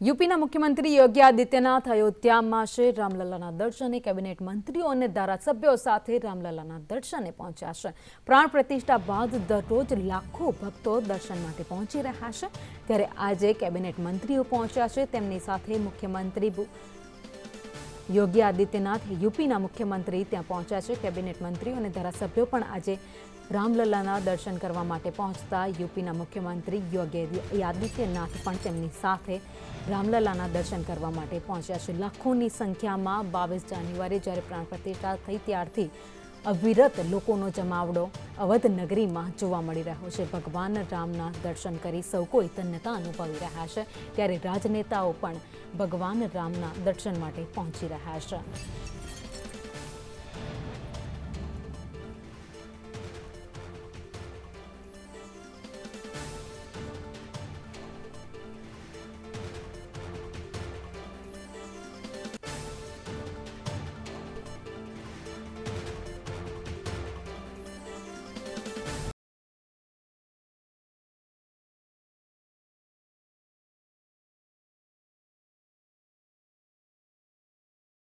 यूपीના મુખ્યમંત્રી યોગી આદિત્યનાથ અયોધ્યામાં શ્રી રામલલ્લાના દર્શને કેબિનેટ મંત્રીઓ અને ધારાસભ્યો સાથે રામલલ્લાના દર્શને પહોંચ્યા છે। પ્રાણ પ્રતિષ્ઠા બાદ દરરોજ લાખો ભક્તો દર્શન માટે પહોંચી રહ્યા છે, ત્યારે આજે કેબિનેટ મંત્રીઓ પહોંચ્યા છે। તેમની સાથે મુખ્યમંત્રી યોગી આદિત્યનાથ यूपीના મુખ્યમંત્રી ત્યાં પહોંચ્યા છે। કેબિનેટ મંત્રીઓ અને ધારાસભ્યો પણ આજે રામલલ્લાના દર્શન કરવા માટે પહોંચતા यूपीના મુખ્યમંત્રી યોગી આદિત્યનાથ પણ તેમની સાથે રામલલ્લાના દર્શન કરવા માટે પહોંચ્યા છે। લાખોની સંખ્યામાં 22 જાન્યુઆરી જ્યારે પ્રાણ પ્રતિષ્ઠા થઈ ત્યારથી અવિરત લોકોનો જમાવડો અવધ નગરીમાં જોવા મળી રહ્યો છે। ભગવાન રામના દર્શન કરી સૌ કોઈ ધન્યતા અનુભવી રહ્યા છે, ત્યારે રાજનેતાઓ પણ ભગવાન રામના દર્શન માટે પહોંચી રહ્યા છે।